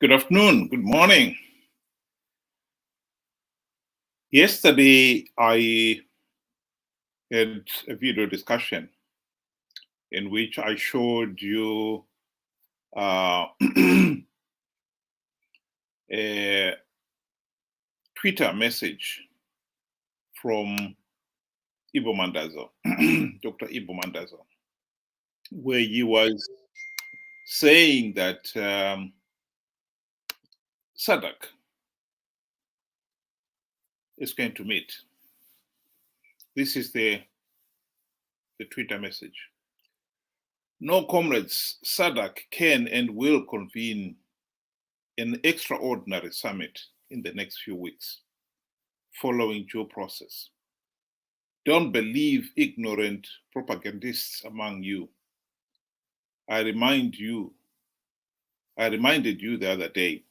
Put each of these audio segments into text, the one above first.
Good afternoon, good morning. Yesterday, I had a video discussion in which I showed you a Twitter message from Ibo Mandazo, Dr. Ibo Mandazo, where he was saying that SADC is going to meet. This is the Twitter message. No, comrades, SADC can and will convene an extraordinary summit in the next few weeks, following due process. Don't believe ignorant propagandists among you. I reminded you the other day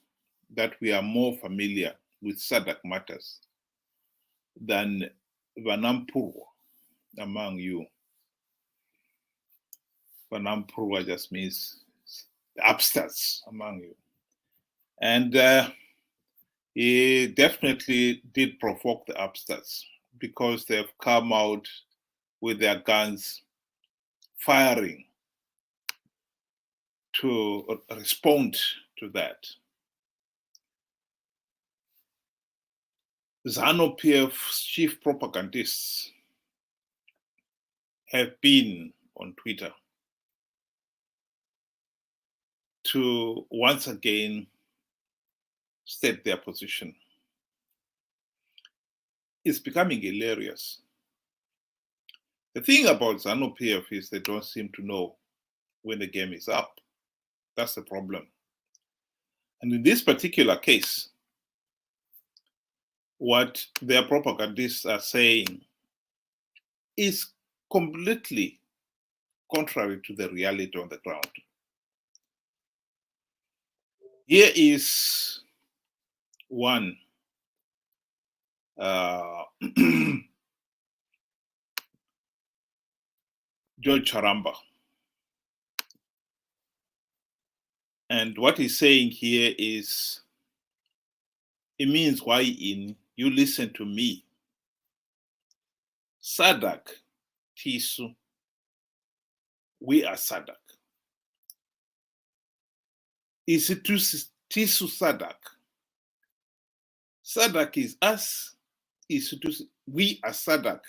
that we are more familiar with SADC matters than Vanampurwa among you. Vanampurwa just means the upstarts among you. And he definitely did provoke the upstarts because they've come out with their guns firing to respond to that. Zanu PF's chief propagandists have been on Twitter to once again state their position. It's becoming hilarious. The thing about Zanu PF is they don't seem to know when the game is up. That's the problem. And in this particular case, what their propagandists are saying is completely contrary to the reality on the ground. Here is one George Charamba. And what he's saying here is, it means why in you listen to me. SADC, tisu, we are SADC. Is it tisu SADC? SADC is us, we are SADC.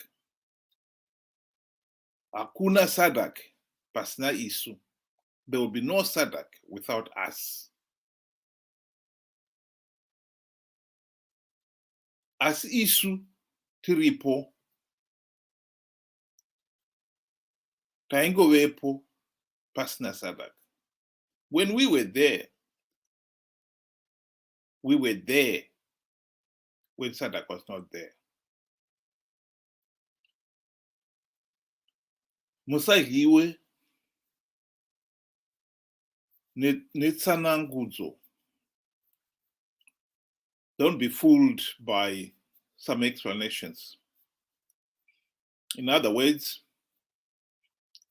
Hakuna SADC, pasina isu. There will be no SADC without us. As isu, tiripo, taingovepo, pasina SADC. When we were there when SADC was not there. Musadyiwe, netsanangudzo. Don't be fooled by some explanations. In other words,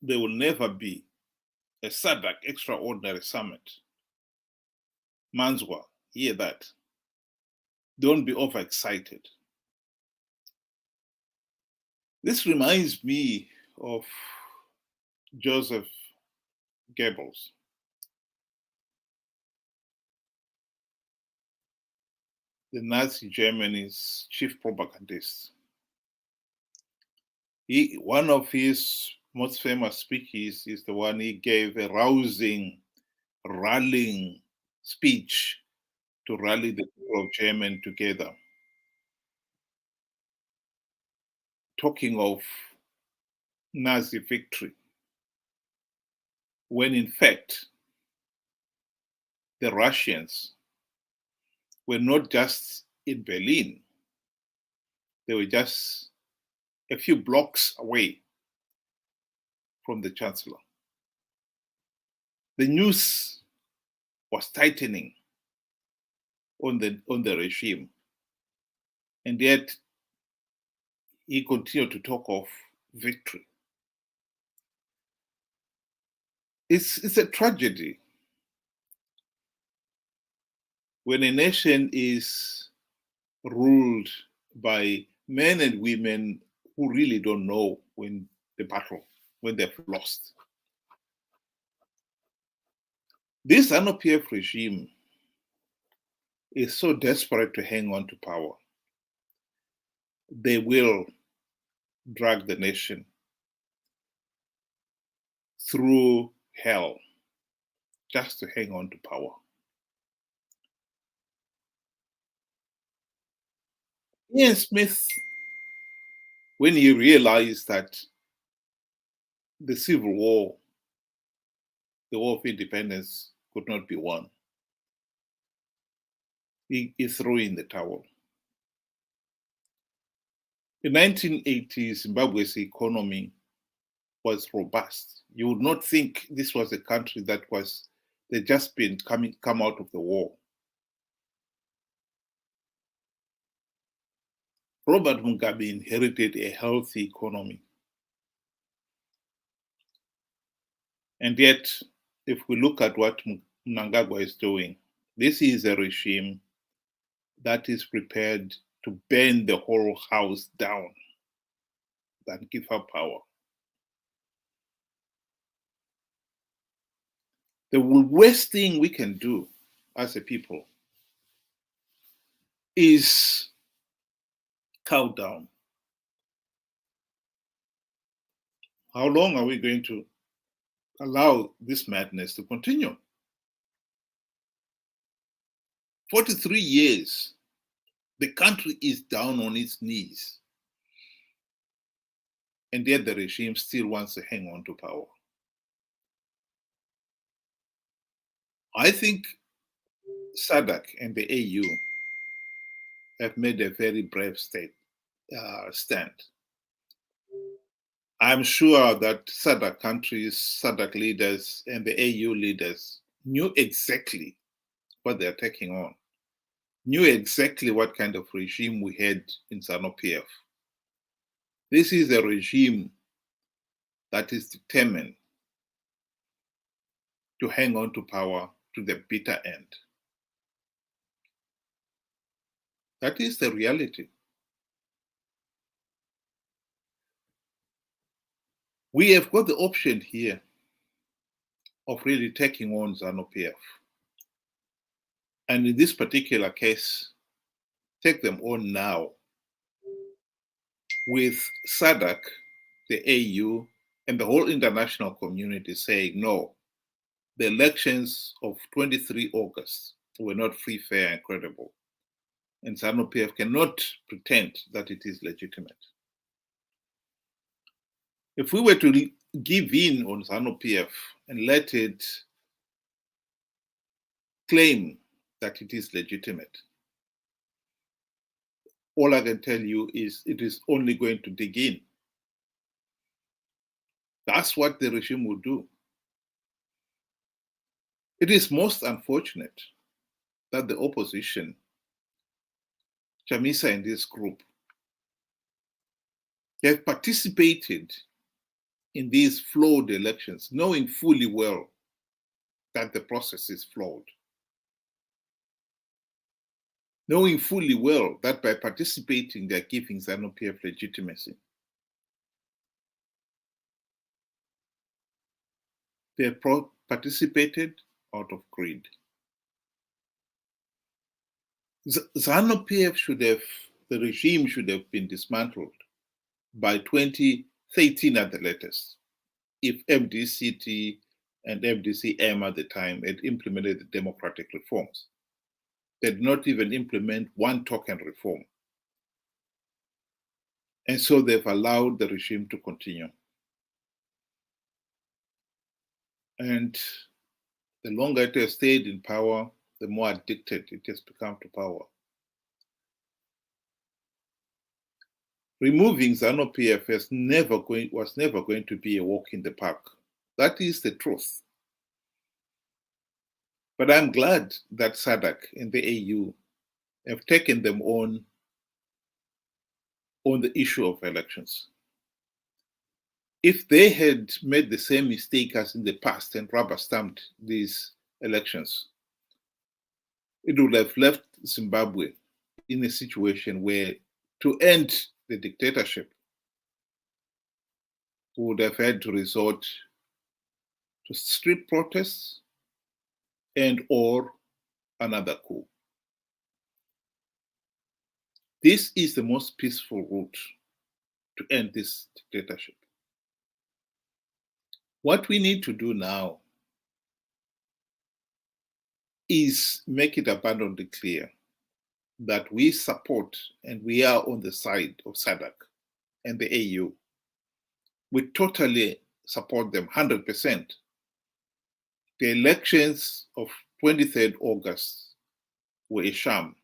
there will never be a SADC Extraordinary Summit. Manzwa, hear that. Don't be overexcited. This reminds me of Joseph Goebbels. The Nazi Germany's chief propagandist. One of his most famous speeches is the one he gave, a rousing, rallying speech to rally the people of Germany together, talking of Nazi victory, when in fact the Russians were not just in Berlin, they were just a few blocks away from the Chancellor. The noose was tightening on the regime, and yet he continued to talk of victory. It's a tragedy when a nation is ruled by men and women who really don't know when they've lost. This Zanu PF regime is so desperate to hang on to power, they will drag the nation through hell just to hang on to power. Ian Smith, when he realized that the Civil War, the War of Independence, could not be won, he threw in the towel. In 1980, Zimbabwe's economy was robust. You would not think this was a country that they'd just come out of the war. Robert Mugabe inherited a healthy economy. And yet, if we look at what Mnangagwa is doing, this is a regime that is prepared to burn the whole house down than give her power. The worst thing we can do as a people is cow down. How long are we going to allow this madness to continue? 43 years, the country is down on its knees. And yet the regime still wants to hang on to power. I think SADC and the AU have made a very brave stand. I'm sure that SADC countries, SADC leaders, and the AU leaders knew exactly what they're taking on, knew exactly what kind of regime we had in Zanu PF. This is a regime that is determined to hang on to power to the bitter end. That is the reality. We have got the option here of really taking on Zanu PF. And in this particular case, take them on now with SADC, the AU, and the whole international community saying, no, the elections of 23 August were not free, fair, and credible. And Zanu PF cannot pretend that it is legitimate. If we were to give in on Zanu PF and let it claim that it is legitimate, all I can tell you is it is only going to dig in. That's what the regime will do. It is most unfortunate that the opposition, Chamisa and this group, have participated in these flawed elections, knowing fully well that the process is flawed. Knowing fully well that by participating, they're giving Zanu PF legitimacy. They participated out of greed. Zanu PF the regime should have been dismantled by 2013 at the latest, if MDCT and MDCM at the time had implemented the democratic reforms. They did not even implement one token reform. And so they've allowed the regime to continue. And the longer it has stayed in power, the more addicted it has become to power. Removing Zanu PF was never going to be a walk in the park. That is the truth. But I'm glad that SADC and the AU have taken them on the issue of elections. If they had made the same mistake as in the past and rubber stamped these elections, it would have left Zimbabwe in a situation where, to end the dictatorship, we would have had to resort to street protests and or another coup. This is the most peaceful route to end this dictatorship. What we need to do now is make it abundantly clear that we support and we are on the side of SADC and the AU. We totally support them 100%. The elections of 23rd August were a sham.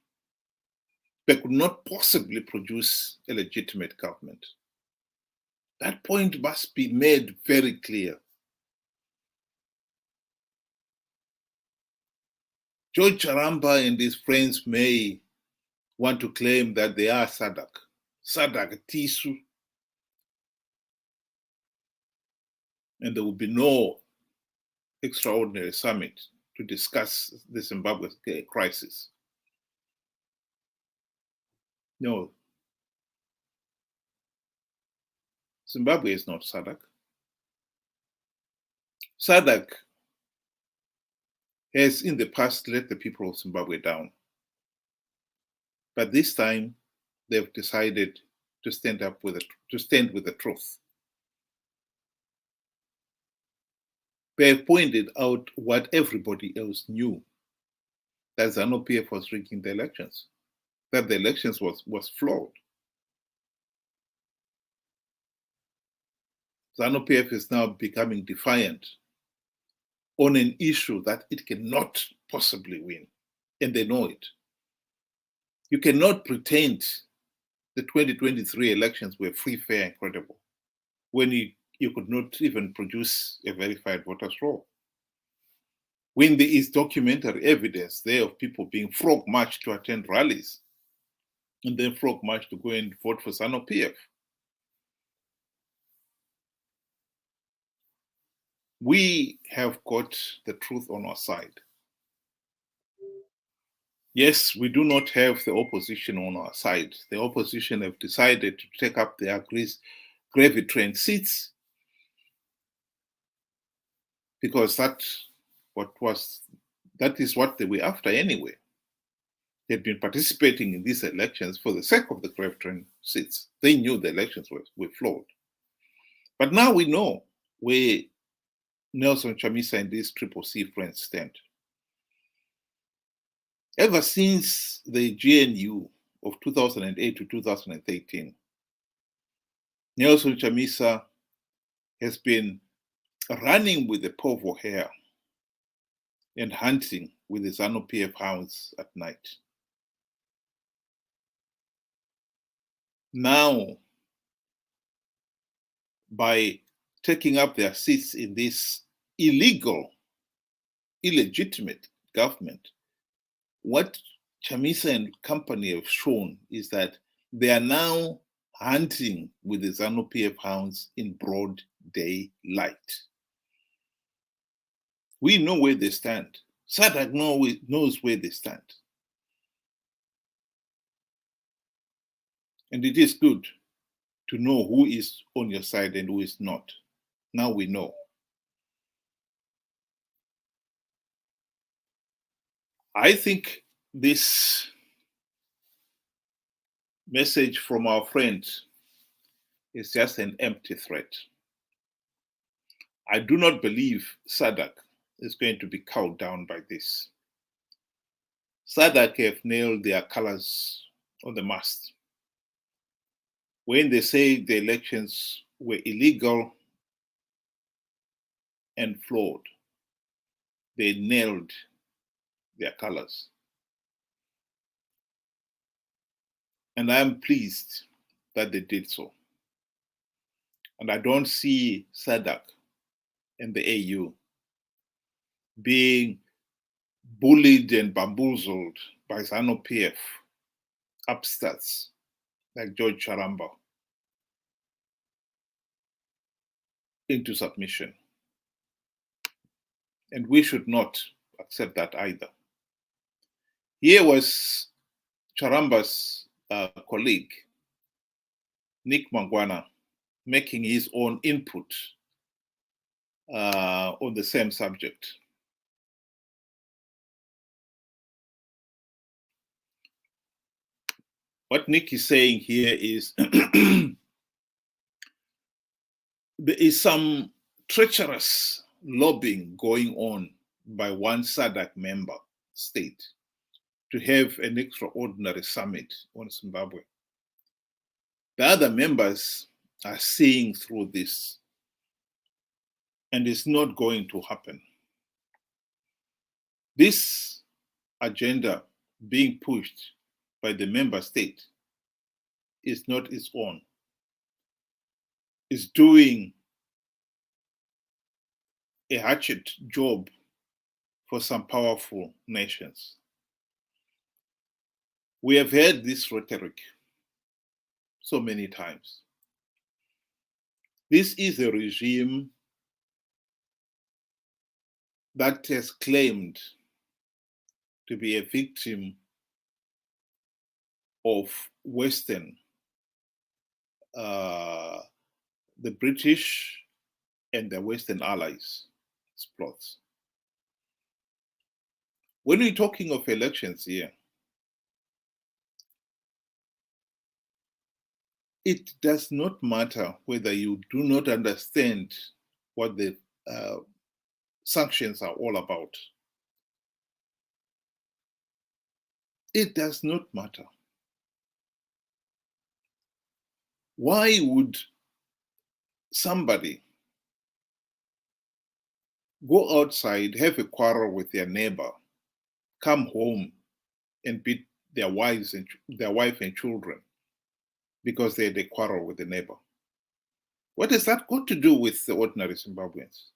They could not possibly produce a legitimate government. That point must be made very clear. George Charamba and his friends may want to claim that they are SADC. SADC, tisu. And there will be no extraordinary summit to discuss the Zimbabwe crisis. No. Zimbabwe is not SADC. SADC has in the past let the people of Zimbabwe down. But this time, they've decided to stand with the truth. They have pointed out what everybody else knew, that Zanu PF was rigging the elections, that the elections was flawed. Zanu PF is now becoming defiant on an issue that it cannot possibly win, and they know it. You cannot pretend the 2023 elections were free, fair, and credible when you could not even produce a verified voters roll. When there is documentary evidence there of people being frog marched to attend rallies and then frog marched to go and vote for Zanu PF. We have got the truth on our side. Yes, we do not have the opposition on our side. The opposition have decided to take up their gravy train seats because that is what they were after anyway. They'd been participating in these elections for the sake of the gravy train seats. They knew the elections were flawed. But now we know where Nelson Chamisa and these Triple C friends stand. Ever since the GNU of 2008 to 2013, Nelson Chamisa has been running with the povo hair and hunting with the Zanu PF hounds at night. Now, by taking up their seats in this illegitimate government, what Chamisa and company have shown is that they are now hunting with the Zanu PF hounds in broad daylight. We know where they stand. SADC knows where they stand. And it is good to know who is on your side and who is not. Now we know. I think this message from our friend is just an empty threat. I do not believe SADC is going to be cowed down by this. SADC have nailed their colors on the mast. When they say the elections were illegal and flawed, they nailed their colors. And I am pleased that they did so. And I don't see SADC and the AU being bullied and bamboozled by Zanu PF upstarts like George Charamba into submission. And we should not accept that either. Here was Charamba's colleague, Nick Mangwana, making his own input on the same subject. What Nick is saying here is there is some treacherous lobbying going on by one SADC member state to have an extraordinary summit on Zimbabwe. The other members are seeing through this, and it's not going to happen. This agenda being pushed by the member state is not its own. It's doing a hatchet job for some powerful nations. We have heard this rhetoric so many times. This is a regime that has claimed to be a victim of Western, the British and the Western allies' plots. When we're talking of elections here, it does not matter whether you do not understand what the sanctions are all about. It does not matter. Why would somebody go outside, have a quarrel with their neighbor, come home and beat their wife and children because they had a quarrel with the neighbor? What has that got to do with the ordinary Zimbabweans?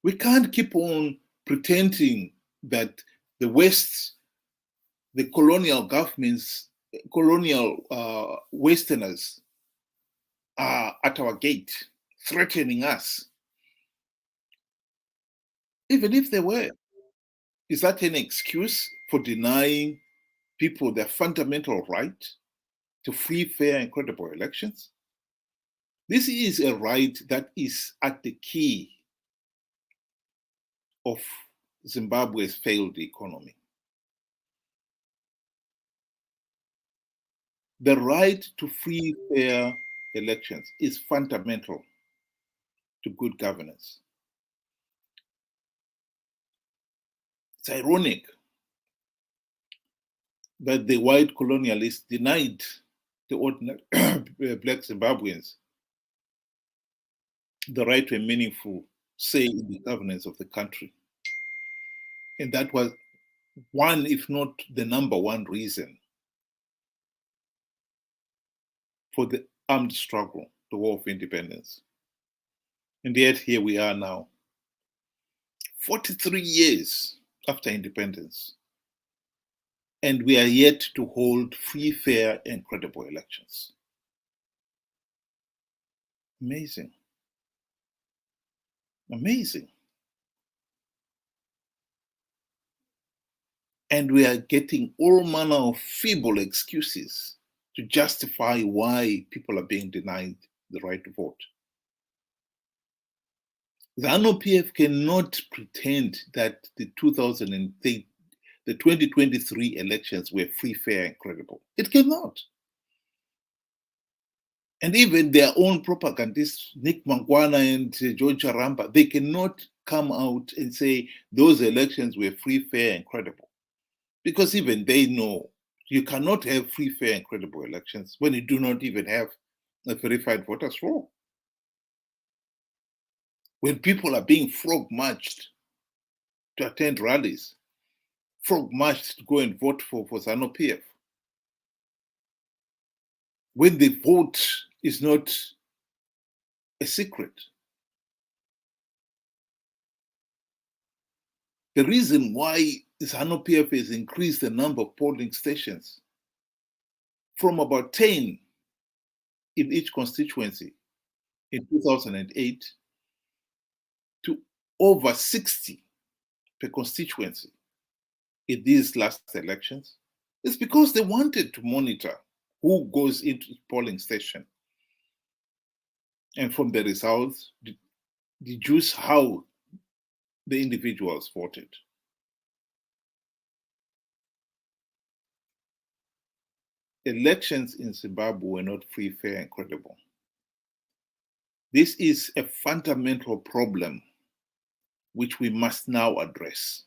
We can't keep on pretending that the West, the colonial governments, colonial Westerners are at our gate, threatening us. Even if they were, is that an excuse for denying people their fundamental right to free, fair, and credible elections? This is a right that is at the key of Zimbabwe's failed economy. The right to free, fair elections is fundamental to good governance. It's ironic that the white colonialists denied the ordinary black Zimbabweans the right to a meaningful say in the governance of the country. And that was one, if not the number one reason for the armed struggle, the War of Independence. And yet here we are now, 43 years after independence, and we are yet to hold free, fair, and credible elections. Amazing. Amazing. And we are getting all manner of feeble excuses to justify why people are being denied the right to vote. Zanu PF cannot pretend that the 2023 elections were free, fair, and credible. It cannot. And even their own propagandists, Nick Mangwana and George Charamba, they cannot come out and say those elections were free, fair, and credible. Because even they know you cannot have free, fair, and credible elections when you do not even have a verified voters roll. When people are being frog marched to attend rallies, frog marched to go and vote for Zanu PF. When the vote is not a secret. The reason why Zanu PF has increased the number of polling stations from about 10 in each constituency in 2008 to over 60 per constituency in these last elections is because they wanted to monitor who goes into the polling station, and from the results, deduce how the individuals voted. Elections in Zimbabwe were not free, fair, and credible. This is a fundamental problem which we must now address.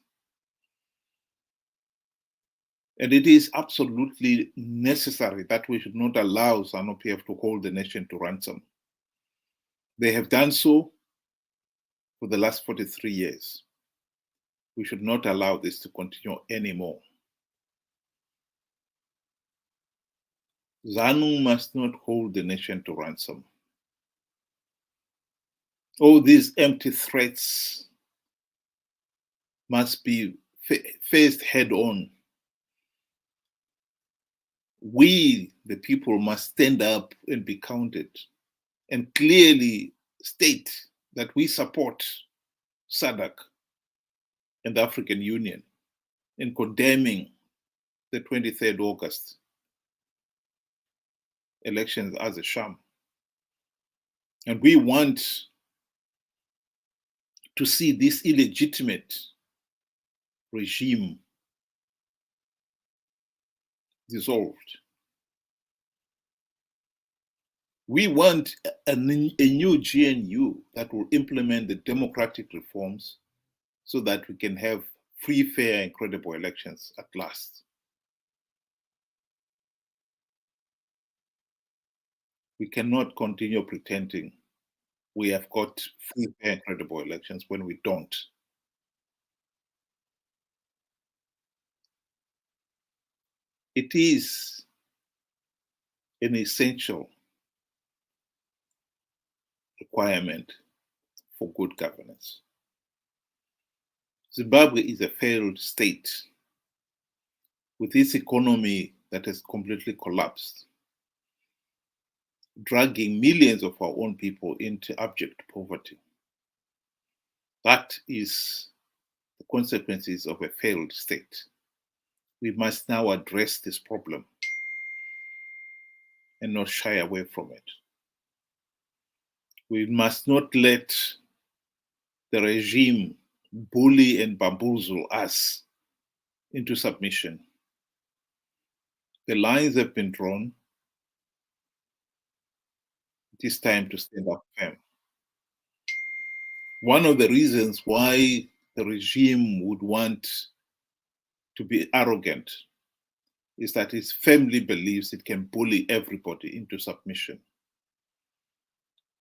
And it is absolutely necessary that we should not allow Zanu PF to hold the nation to ransom. They have done so for the last 43 years. We should not allow this to continue anymore. Zanu must not hold the nation to ransom. All these empty threats must be faced head on. We, the people, must stand up and be counted and clearly state that we support SADC and the African Union in condemning the 23rd August elections as a sham. And we want to see this illegitimate regime dissolved. We want a new GNU that will implement the democratic reforms so that we can have free, fair, and credible elections at last. We cannot continue pretending we have got free, fair, and credible elections when we don't. It is an essential requirement for good governance. Zimbabwe is a failed state with its economy that has completely collapsed, dragging millions of our own people into abject poverty. That is the consequences of a failed state. We must now address this problem and not shy away from it. We must not let the regime bully and bamboozle us into submission. The lines have been drawn. It is time to stand up firm. One of the reasons why the regime would want to be arrogant is that it firmly believes it can bully everybody into submission.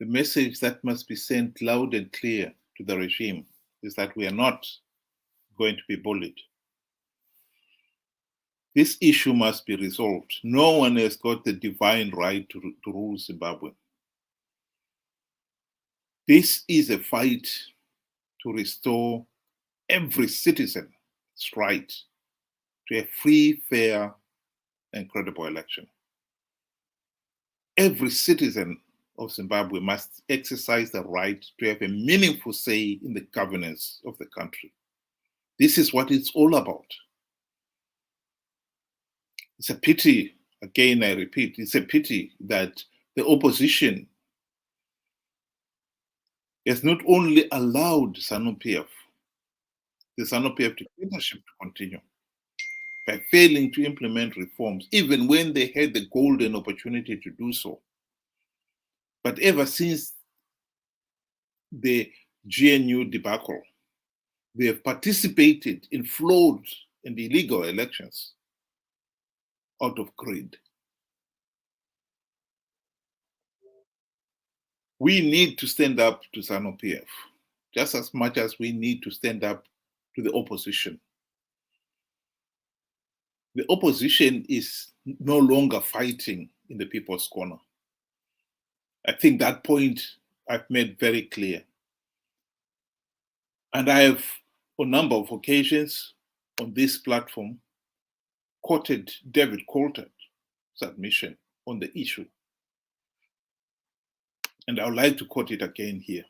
The message that must be sent loud and clear to the regime is that we are not going to be bullied. This issue must be resolved. No one has got the divine right to rule Zimbabwe. This is a fight to restore every citizen's right to a free, fair, and credible election. Every citizen of Zimbabwe must exercise the right to have a meaningful say in the governance of the country. This is what it's all about. It's a pity, again I repeat, it's a pity that the opposition has not only allowed Zanu PF, the Zanu PF dictatorship to continue by failing to implement reforms, even when they had the golden opportunity to do so. But ever since the GNU debacle, they have participated in flawed and illegal elections out of greed. We need to stand up to Zanu PF just as much as we need to stand up to the opposition. The opposition is no longer fighting in the people's corner. I think that point I've made very clear. And I have, on a number of occasions on this platform, quoted David Coulter's submission on the issue. And I would like to quote it again here.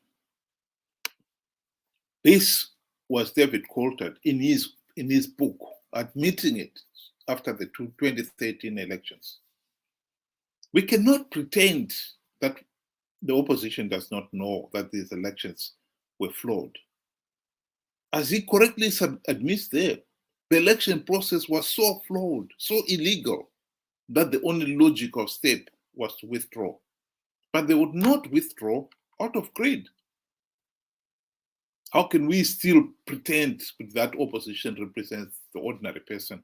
This was David Coulthard in his book, admitting it after the 2013 elections. We cannot pretend that the opposition does not know that these elections were flawed. As he correctly admits there, the election process was so flawed, so illegal, that the only logical step was to withdraw. But they would not withdraw out of greed. How can we still pretend that opposition represents the ordinary person?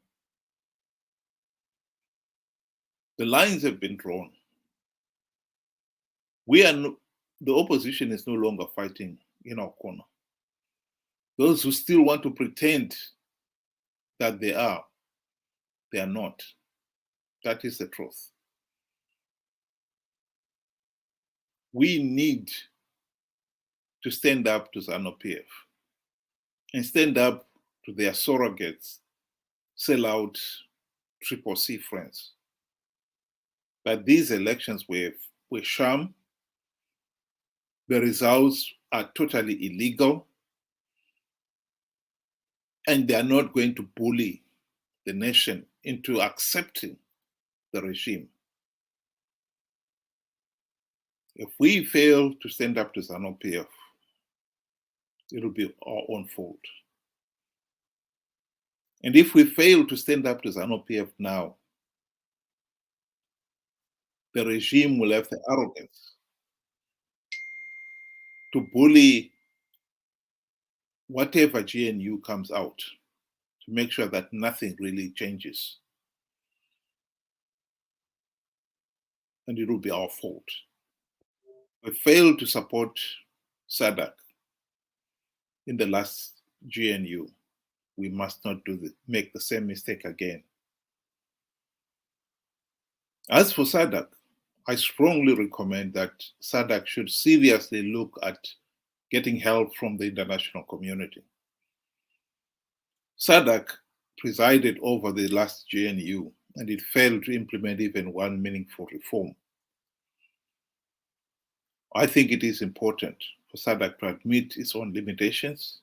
The lines have been drawn. The opposition is no longer fighting in our corner. Those who still want to pretend that they are not. That is the truth. We need to stand up to Zanu PF and stand up to their surrogates, sellout triple C friends. That these elections were sham. The results are totally illegal, and they are not going to bully the nation into accepting the regime. If we fail to stand up to Zanu PF, it will be our own fault. And if we fail to stand up to Zanu PF now, the regime will have the arrogance to bully whatever GNU comes out to make sure that nothing really changes. And it will be our fault. We failed to support SADC in the last GNU. We must not make the same mistake again. As for SADC, I strongly recommend that SADC should seriously look at getting help from the international community. SADC presided over the last GNU, and it failed to implement even one meaningful reform. I think it is important for SADC to admit its own limitations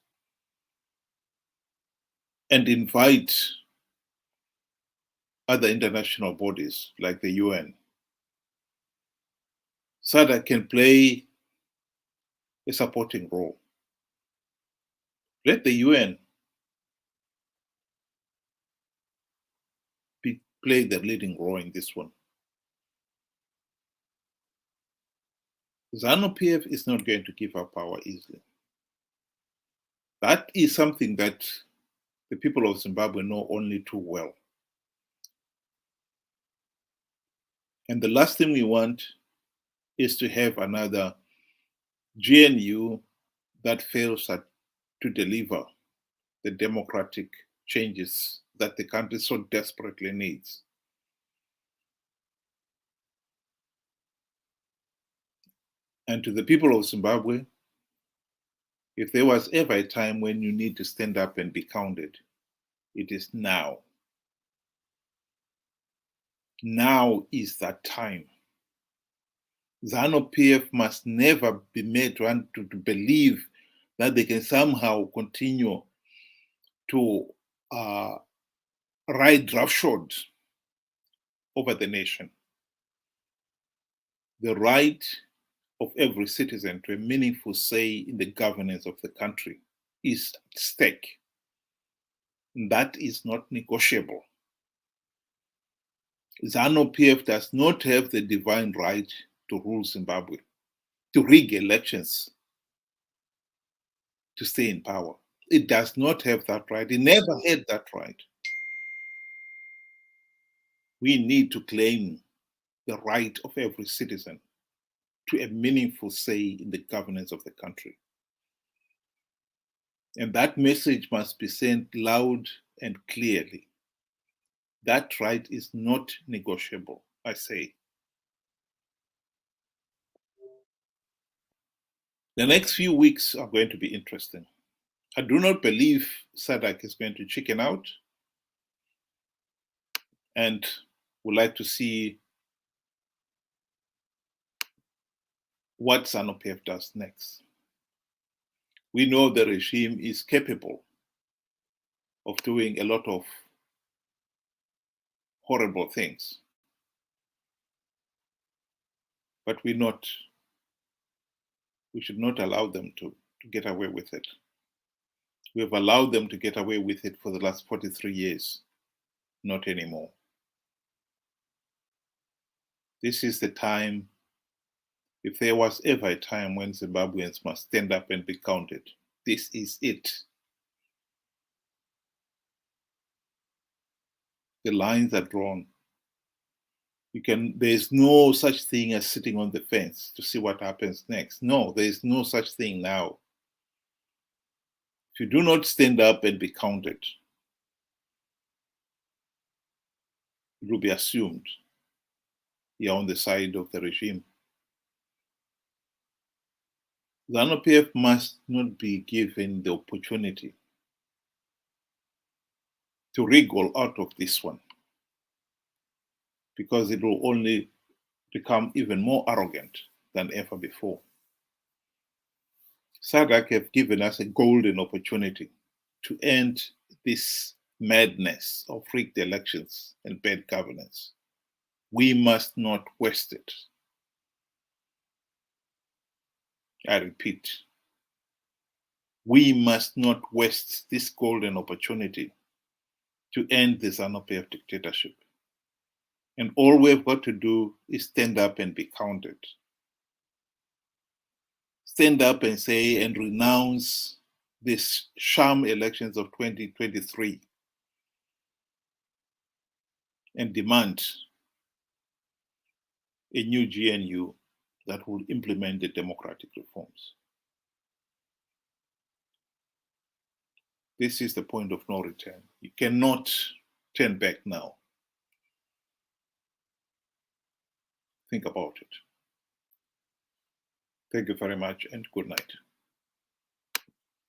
and invite other international bodies like the UN. SADC can play a supporting role. Let the UN play the leading role in this one. Zanu PF is not going to give up power easily. That is something that the people of Zimbabwe know only too well. And the last thing we want is to have another GNU that fails to deliver the democratic changes that the country so desperately needs. And to the people of Zimbabwe, if there was ever a time when you need to stand up and be counted, it is now. Now is that time. Zanu PF must never be made to believe that they can somehow continue to ride roughshod over the nation. The right of every citizen to a meaningful say in the governance of the country is at stake. And that is not negotiable. Zanu PF does not have the divine right to rule Zimbabwe, to rig elections, to stay in power. It does not have that right. It never had that right. We need to claim the right of every citizen to a meaningful say in the governance of the country. And that message must be sent loud and clearly. That right is not negotiable, I say. The next few weeks are going to be interesting. I do not believe SADC is going to chicken out, and would like to see what Zanu PF does next. We know the regime is capable of doing a lot of horrible things, but we should not allow them to get away with it. We have allowed them to get away with it for the last 43 years, not anymore. This is the time, if there was ever a time when Zimbabweans must stand up and be counted, this is it. The lines are drawn. There's no such thing as sitting on the fence to see what happens next. No, there is no such thing now. If you do not stand up and be counted, it will be assumed you're on the side of the regime. Zanu PF must not be given the opportunity to wriggle out of this one, because it will only become even more arrogant than ever before. SADC have given us a golden opportunity to end this madness of rigged elections and bad governance. We must not waste it. I repeat, we must not waste this golden opportunity to end the Zanu PF dictatorship. And all we've got to do is stand up and be counted. Stand up and say and renounce these sham elections of 2023 and demand a new GNU that will implement the democratic reforms. This is the point of no return. You cannot turn back now. Think about it. Thank you very much and good night.